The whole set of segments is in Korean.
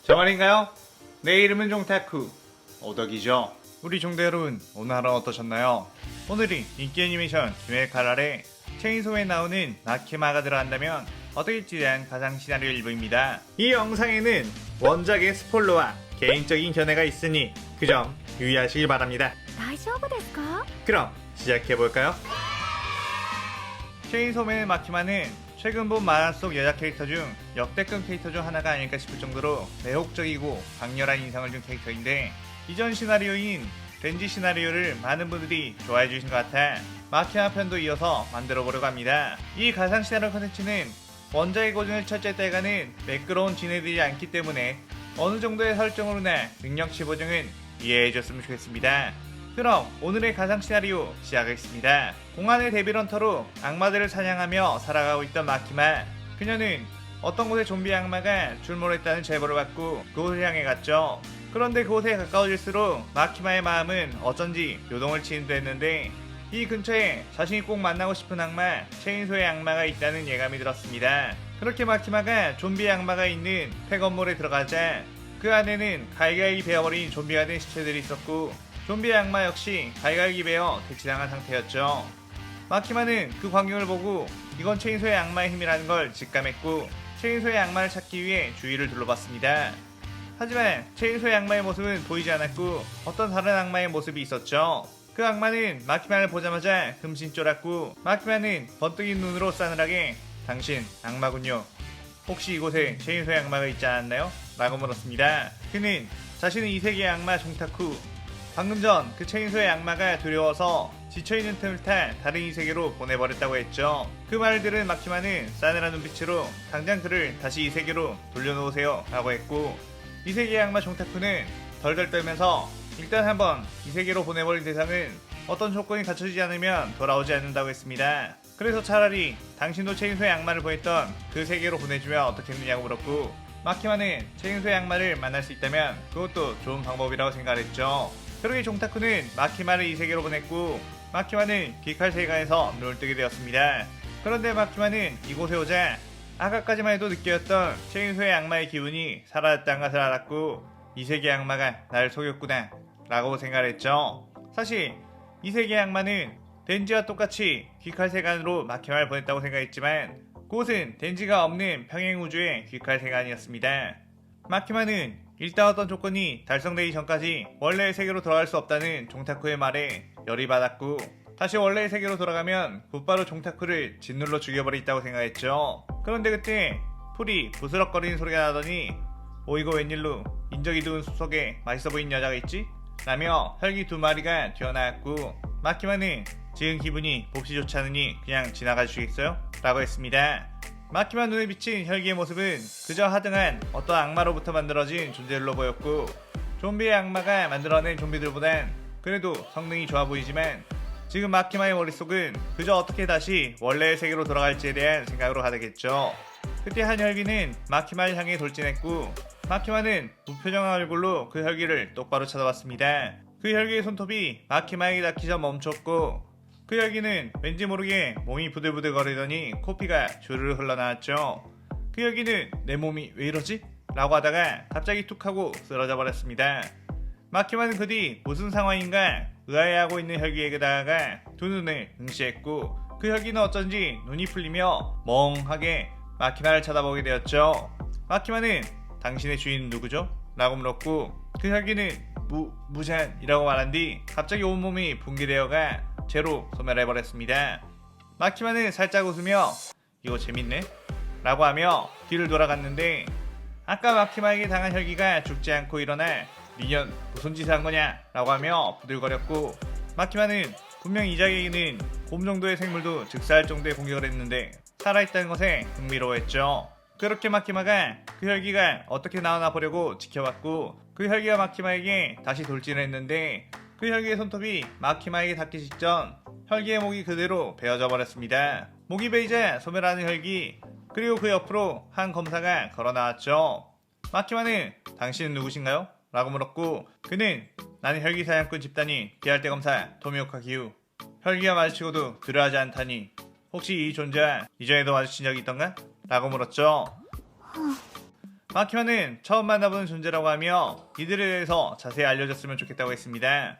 저 말인가요? 내 이름은 종타쿠 오덕이죠. 우리 종대 여러분, 오늘 하루 어떠셨나요? 오늘이 인기 애니메이션 기획칼날에 체인소에 나오는 마키마가 들어간다면 어떨지에 대한 가상 시나리오 일부입니다. 이 영상에는 원작의 스포일러와 개인적인 견해가 있으니 그 점 유의하시길 바랍니다. 大丈夫ですか? 그럼 시작해볼까요? 체인소맨 마키마는 최근 본 만화 속 여자 캐릭터 중 역대급 캐릭터 중 하나가 아닐까 싶을 정도로 매혹적이고 강렬한 인상을 준 캐릭터인데, 이전 시나리오인 덴지 시나리오를 많은 분들이 좋아해 주신 것 같아 마키마 편도 이어서 만들어 보려고 합니다. 이 가상 시나리오 컨텐츠는 원작의 고증을 철저히 떼가는 매끄러운 진행되지 않기 때문에 어느 정도의 설정으로나 능력치 보정은 이해해 줬으면 좋겠습니다. 그럼 오늘의 가상 시나리오 시작하겠습니다. 공안의 데빌런터로 악마들을 사냥하며 살아가고 있던 마키마. 그녀는 어떤 곳에 좀비 악마가 출몰했다는 제보를 받고 그곳을 향해 갔죠. 그런데 그곳에 가까워질수록 마키마의 마음은 어쩐지 요동을 치는 듯 했는데, 이 근처에 자신이 꼭 만나고 싶은 악마, 체인소의 악마가 있다는 예감이 들었습니다. 그렇게 마키마가 좀비 악마가 있는 폐건물에 들어가자 그 안에는 갈갈기 베어버린 좀비가 된 시체들이 있었고, 좀비 악마 역시 갈갈기 베어 대치당한 상태였죠. 마키마는 그 광경을 보고 이건 체인소의 악마의 힘이라는 걸 직감했고, 체인소의 악마를 찾기 위해 주위를 둘러봤습니다. 하지만 체인소의 악마의 모습은 보이지 않았고 어떤 다른 악마의 모습이 있었죠. 그 악마는 마키마를 보자마자 금신 쫄았고, 마키마는 번뜩인 눈으로 싸늘하게 당신 악마군요. 혹시 이곳에 체인소의 악마가 있지 않았나요? 라고 물었습니다. 그는 자신은 이 세계의 악마 종타쿠, 방금 전 그 체인소의 악마가 두려워서 지쳐있는 틈을 타 다른 이 세계로 보내버렸다고 했죠. 그 말을 들은 마키마는 싸늘한 눈빛으로 당장 그를 다시 이 세계로 돌려놓으세요 라고 했고, 이 세계의 악마 종타쿠는 덜덜 떨면서 일단 한번 이 세계로 보내버린 대상은 어떤 조건이 갖춰지지 않으면 돌아오지 않는다고 했습니다. 그래서 차라리 당신도 체인소의 악마를 보냈던 그 세계로 보내주면 어떻겠느냐고 물었고, 마키마는 체인소의 악마를 만날 수 있다면 그것도 좋은 방법이라고 생각했죠. 그러게 종타쿠는 마키마를 이 세계로 보냈고, 마키마는 기칼세계관에서 눈을 뜨게 되었습니다. 그런데 마키마는 이곳에 오자 아까까지만 해도 느꼈던 체인소의 악마의 기운이 사라졌다는 것을 알았고, 이 세계의 악마가 나를 속였구나 라고 생각했죠. 사실 이 세계의 악마는 덴지와 똑같이 귀칼세간으로 마키마를 보냈다고 생각했지만 그곳은 덴지가 없는 평행우주의 귀칼세간이었습니다. 마키마는 일단 어떤 조건이 달성되기 전까지 원래의 세계로 돌아갈 수 없다는 종타쿠의 말에 열이 받았고, 다시 원래의 세계로 돌아가면 곧바로 종타쿠를 짓눌러 죽여버리겠다고 생각했죠. 그런데 그때 풀이 부스럭거리는 소리가 나더니 이거 웬일로 인적이 드문 숲속에 맛있어 보이는 여자가 있지? 라며 혈기 두 마리가 튀어나왔고, 마키마는 지금 기분이 몹시 좋지 않으니 그냥 지나가 주시겠어요? 라고 했습니다. 마키마 눈에 비친 혈기의 모습은 그저 하등한 어떤 악마로부터 만들어진 존재들로 보였고, 좀비의 악마가 만들어낸 좀비들보단 그래도 성능이 좋아 보이지만 지금 마키마의 머릿속은 그저 어떻게 다시 원래의 세계로 돌아갈지에 대한 생각으로 가득했죠. 그때 한 혈기는 마키마를 향해 돌진했고, 마키마는 무표정한 얼굴로 그 혈기를 똑바로 쳐다봤습니다. 그 혈기의 손톱이 마키마에게 닿기 전 멈췄고, 그 혈기는 왠지 모르게 몸이 부들부들 거리더니 코피가 주르르 흘러나왔죠. 그 혈기는 내 몸이 왜 이러지? 라고 하다가 갑자기 툭 하고 쓰러져 버렸습니다. 마키마는 그 뒤 무슨 상황인가 의아해하고 있는 혈기에게 다가가 두 눈을 응시했고, 그 혈기는 어쩐지 눈이 풀리며 멍하게 마키마를 쳐다보게 되었죠. 마키마는 당신의 주인은 누구죠? 라고 물었고, 그 혈기는 무잔이라고 말한 뒤 갑자기 온몸이 붕괴되어가 제로 소멸해버렸습니다. 마키마는 살짝 웃으며 이거 재밌네? 라고 하며 뒤를 돌아갔는데, 아까 마키마에게 당한 혈기가 죽지 않고 일어나 미년 무슨 짓을 한 거냐? 라고 하며 부들거렸고, 마키마는 분명 이 자기에게는 곰 정도의 생물도 즉사할 정도의 공격을 했는데 살아있다는 것에 흥미로워했죠. 그렇게 마키마가 그 혈기가 어떻게 나오나 보려고 지켜봤고, 그 혈기가 마키마에게 다시 돌진을 했는데 그 혈기의 손톱이 마키마에게 닿기 직전 혈기의 목이 그대로 베어져 버렸습니다. 목이 베이자 소멸하는 혈기, 그리고 그 옆으로 한 검사가 걸어 나왔죠. 마키마는 당신은 누구신가요? 라고 물었고, 그는 나는 혈기 사냥꾼 집단이 비할대 검사 토미오카 기우. 혈기와 마주치고도 두려워하지 않다니 혹시 이 존재와 이전에도 마주친 적이 있던가? 라고 물었죠. 마키마는 처음 만나보는 존재라고 하며 이들에 대해서 자세히 알려줬으면 좋겠다고 했습니다.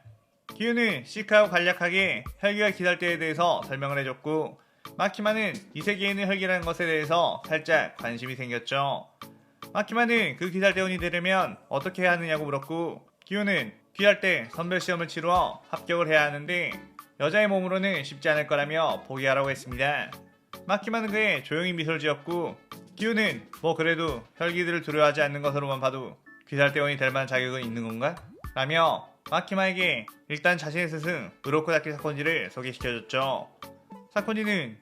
기훈은 시크하고 간략하게 혈기가 기살때에 대해서 설명을 해줬고, 마키마는 이 세계에 있는 혈기라는 것에 대해서 살짝 관심이 생겼죠. 마키마는 그 기살대원이 되려면 어떻게 해야 하느냐고 물었고, 기훈은 귀할 때 선별시험을 치루어 합격을 해야 하는데 여자의 몸으로는 쉽지 않을 거라며 포기하라고 했습니다. 마키마는 그에 조용히 미소를 지었고, 기훈은 뭐 그래도 혈기들을 두려워하지 않는 것으로만 봐도 귀살대원이 될 만한 자격은 있는 건가? 라며 마키마에게 일단 자신의 스승 우로코다키 사콘지를 소개시켜줬죠. 사콘지는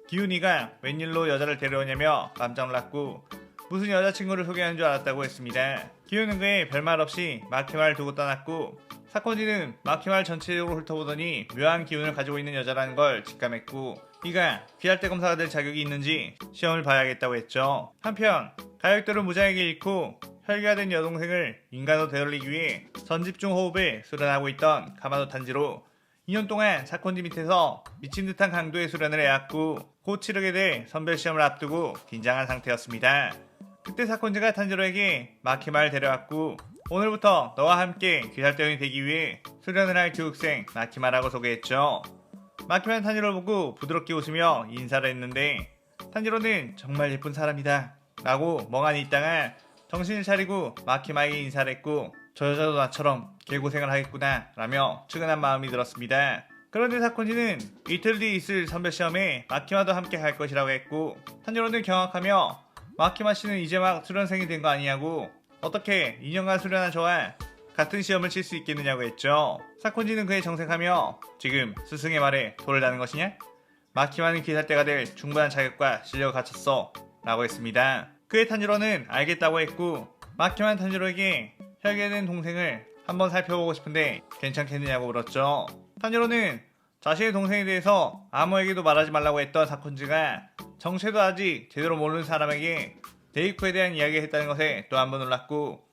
기훈이가 웬일로 여자를 데려오냐며 깜짝 놀랐고, 무슨 여자친구를 소개하는 줄 알았다고 했습니다. 기훈은 그에 별말 없이 마키마를 두고 떠났고, 사콘지는 마키마를 전체적으로 훑어보더니 묘한 기운을 가지고 있는 여자라는 걸 직감했고, 이가 귀할대 검사가 될 자격이 있는지 시험을 봐야겠다고 했죠. 한편 가역들을 무장에게 잃고 혈기가 된 여동생을 인간으로 되돌리기 위해 전집중 호흡을 수련하고 있던 가마도 탄지로 2년 동안 사콘지 밑에서 미친듯한 강도의 수련을 해왔고, 곧 치르게 될 선별시험을 앞두고 긴장한 상태였습니다. 그때 사콘지가 탄지로에게 마키마를 데려왔고, 오늘부터 너와 함께 귀살대원이 되기 위해 수련을 할 교육생 마키마라고 소개했죠. 마키마는 탄지로를 보고 부드럽게 웃으며 인사를 했는데, 탄지로는 정말 예쁜 사람이다 라고 멍하니 있다가 정신을 차리고 마키마에게 인사를 했고, 저 여자도 나처럼 개고생을 하겠구나 라며 측은한 마음이 들었습니다. 그런데 사콘지는 이틀 뒤 있을 선별시험에 마키마도 함께 갈 것이라고 했고, 탄지로는 경악하며 마키마 씨는 이제 막 수련생이 된 거 아니냐고, 어떻게 2년간 수련한 저와 같은 시험을 칠 수 있겠느냐고 했죠. 사콘지는 그에 정색하며 지금 스승의 말에 돌을 다는 것이냐? 마키마는 귀살대가 될 충분한 자격과 실력을 갖췄어 라고 했습니다. 그의 탄지로는 알겠다고 했고, 마키마는 탄지로에게 혈기된 동생을 한번 살펴보고 싶은데 괜찮겠느냐고 물었죠. 탄지로는 자신의 동생에 대해서 아무에게도 말하지 말라고 했던 사콘지가 정체도 아직 제대로 모르는 사람에게 네이코에 대한 이야기를 했다는 것에 또 한 번 놀랐고,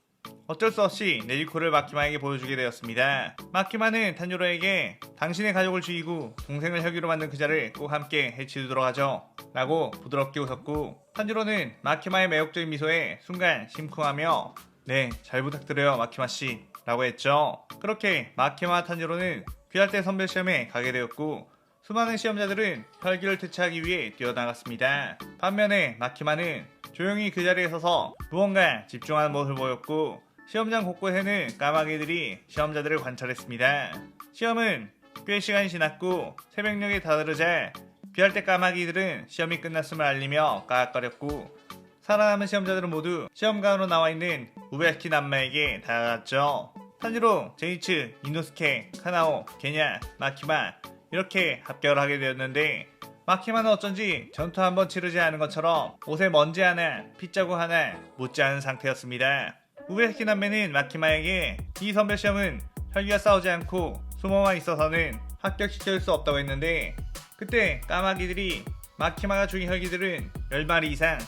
어쩔 수 없이 네이코를 마키마에게 보여주게 되었습니다. 마키마는 탄지로에게 당신의 가족을 죽이고 동생을 혈기로 만든 그자를 꼭 함께 해치우도록 하죠 라고 부드럽게 웃었고, 탄지로는 마키마의 매혹적인 미소에 순간 심쿵하며 네, 잘 부탁드려요 마키마씨 라고 했죠. 그렇게 마키마와 탄지로는 귀할대 선별시험에 가게 되었고, 수많은 시험자들은 혈기를 퇴치하기 위해 뛰어나갔습니다. 반면에 마키마는 조용히 그 자리에 서서 무언가 집중하는 모습을 보였고, 시험장 곳곳에는 까마귀들이 시험자들을 관찰했습니다. 시험은 꽤 시간이 지났고 새벽녘에 다다르자 귀할대 까마귀들은 시험이 끝났음을 알리며 까악거렸고, 살아남은 시험자들은 모두 시험관으로 나와있는 우베야키 남마에게 다가갔죠. 탄지로, 제이츠, 이노스케, 카나오, 게냐, 마키마 이렇게 합격을 하게 되었는데, 마키마는 어쩐지 전투 한번 치르지 않은 것처럼 옷에 먼지 하나, 핏자국 하나 묻지 않은 상태였습니다. 우베야키 남매는 마키마에게 이 선별시험은 혈기가 싸우지 않고 숨어만 있어서는 합격시킬 수 없다고 했는데, 그때 까마귀들이 마키마가 죽인 혈기들은 10마리 이상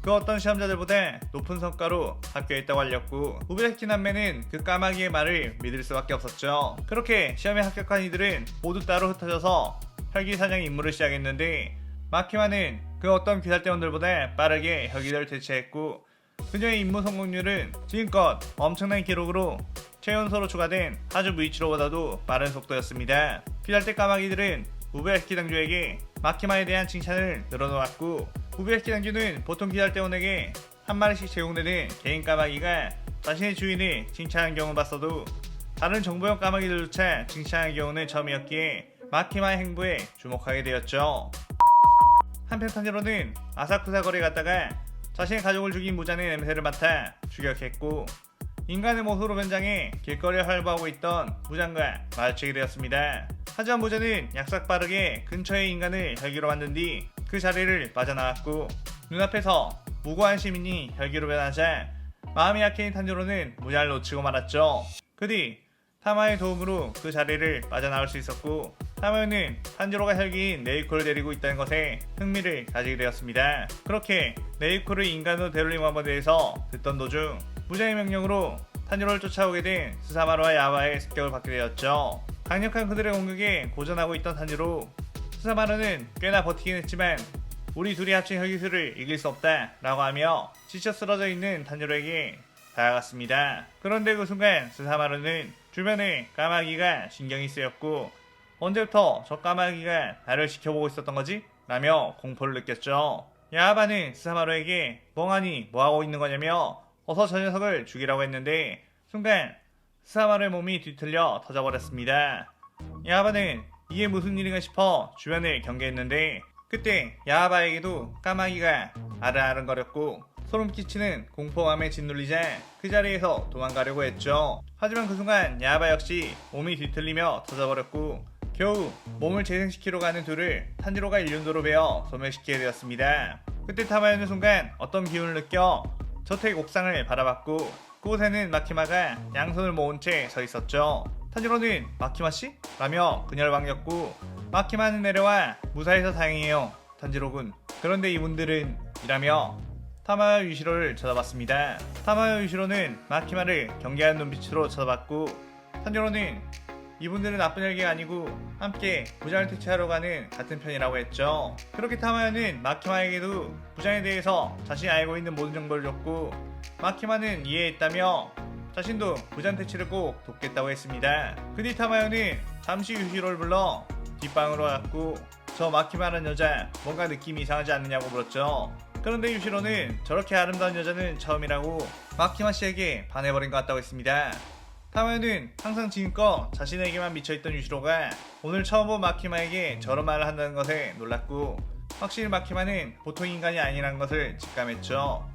그 어떤 시험자들보다 높은 성과로 합격했다고 알렸고, 우베야키 남매는 그 까마귀의 말을 믿을 수밖에 없었죠. 그렇게 시험에 합격한 이들은 모두 따로 흩어져서 혈기 사냥 임무를 시작했는데, 마키마는 그 어떤 귀살대원들보다 빠르게 혈기들을 대체했고, 그녀의 임무 성공률은 지금껏 엄청난 기록으로 최연소로 추가된 하주 무이치로보다도 빠른 속도였습니다. 귀살대 까마귀들은 우베야키 당주에게 마키마에 대한 칭찬을 늘어놓았고, 우베야키 당주는 보통 귀살대원에게 한 마리씩 제공되는 개인 까마귀가 자신의 주인을 칭찬한 경우는 봤어도 다른 정보용 까마귀들조차 칭찬한 경우는 처음이었기에 마키마의 행보에 주목하게 되었죠. 한편 탄지로는 아사쿠사 거리에 갔다가 자신의 가족을 죽인 무장의 냄새를 맡아 추격했고, 인간의 모습으로 변장해 길거리를 활보하고 있던 무장과 마주치게 되었습니다. 하지만 무장은 약삭 빠르게 근처의 인간을 혈기로 만든 뒤 그 자리를 빠져나왔고, 눈앞에서 무고한 시민이 혈기로 변하자 마음이 약해진 탄지로는 무장을 놓치고 말았죠. 그 뒤 타마의 도움으로 그 자리를 빠져나올 수 있었고, 타마는 탄지로가 혈기인 네이코를 데리고 있다는 것에 흥미를 가지게 되었습니다. 그렇게 네이코를 인간으로 되돌린 방법에 대해서 듣던 도중 무장의 명령으로 탄지로를 쫓아오게 된 스사마루와 야와의 습격을 받게 되었죠. 강력한 그들의 공격에 고전하고 있던 탄지로, 스사마루는 꽤나 버티긴 했지만 우리 둘이 합친 혈기술을 이길 수 없다 라고 하며 지쳐 쓰러져 있는 탄지로에게 다가갔습니다. 그런데 그 순간 스사마루는 주변에 까마귀가 신경이 쓰였고 언제부터 저 까마귀가 나를 지켜보고 있었던 거지? 라며 공포를 느꼈죠. 야하바는 스사마루에게 멍하니 뭐하고 있는 거냐며 어서 저 녀석을 죽이라고 했는데 순간 스사마루의 몸이 뒤틀려 터져버렸습니다. 야하바는 이게 무슨 일인가 싶어 주변을 경계했는데 그때 야하바에게도 까마귀가 아른아른거렸고 소름 끼치는 공포감에 짓눌리자 그 자리에서 도망가려고 했죠. 하지만 그 순간 야하바 역시 몸이 뒤틀리며 터져버렸고 겨우 몸을 재생시키러 가는 둘을 탄지로가 일륜도로 베어 소멸시키게 되었습니다. 그때 타마요는 순간 어떤 기운을 느껴 저택 옥상을 바라봤고 그곳에는 마키마가 양손을 모은 채 서 있었죠. 탄지로는 마키마씨? 라며 그녀를 반겼고 마키마는 내려와 무사해서 다행이에요 탄지로군. 그런데 이분들은? 이라며 타마요 유시로를 쳐다봤습니다. 타마요 유시로는 마키마를 경계하는 눈빛으로 쳐다봤고 탄지로는 이분들은 나쁜 혈기가 아니고 함께 부장을 퇴치하러 가는 같은 편이라고 했죠. 그렇게 타마요는 마키마에게도 부장에 대해서 자신이 알고 있는 모든 정보를 줬고 마키마는 이해했다며 자신도 부장 퇴치를 꼭 돕겠다고 했습니다. 그 뒤 타마요는 잠시 유시로를 불러 뒷방으로 갔고 저 마키마라는 여자 뭔가 느낌이 이상하지 않느냐고 물었죠. 그런데 유시로는 저렇게 아름다운 여자는 처음이라고 마키마 씨에게 반해버린 것 같다고 했습니다. 타마요는 항상 지금껏 자신에게만 미쳐있던 유시로가 오늘 처음 본 마키마에게 저런 말을 한다는 것에 놀랐고 확실히 마키마는 보통 인간이 아니라는 것을 직감했죠.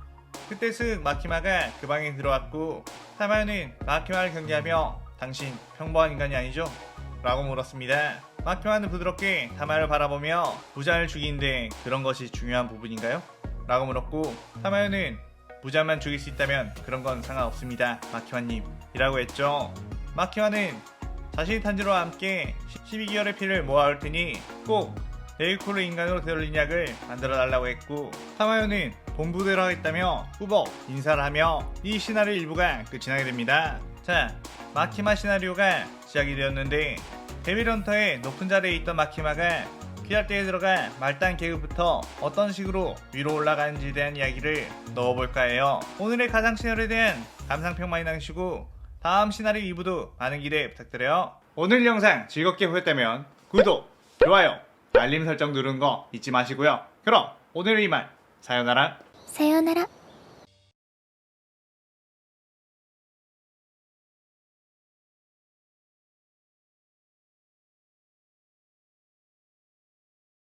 그때 슥 마키마가 그 방에 들어왔고 타마요는 마키마를 경계하며 당신 평범한 인간이 아니죠? 라고 물었습니다. 마키마는 부드럽게 타마요를 바라보며 부자를 죽이는데 그런 것이 중요한 부분인가요? 라고 물었고 타마요는 부자만 죽일 수 있다면 그런 건 상관없습니다 마키마님 이라고 했죠. 마키마는 자신이 탄지로와 함께 12개월의 피를 모아올 테니 꼭 레이코를 인간으로 되돌린 약을 만들어 달라고 했고 타마요는 본부대로 하겠다며 꾸벅 인사를 하며 이 시나리오 일부가 끝이 나게 됩니다. 자, 마키마 시나리오가 시작이 되었는데 데빌헌터의 높은 자리에 있던 마키마가 피할대에 들어가 말단 계급부터 어떤 식으로 위로 올라가는지에 대한 이야기를 넣어볼까 해요. 오늘의 가상 시나리오에 대한 감상평 많이 남기시고 다음 시나리오 2부도 많은 기대 부탁드려요. 오늘 영상 즐겁게 보셨다면 구독, 좋아요, 알림 설정 누르는 거 잊지 마시고요. 그럼 오늘은 이만 사요나라.さようなら。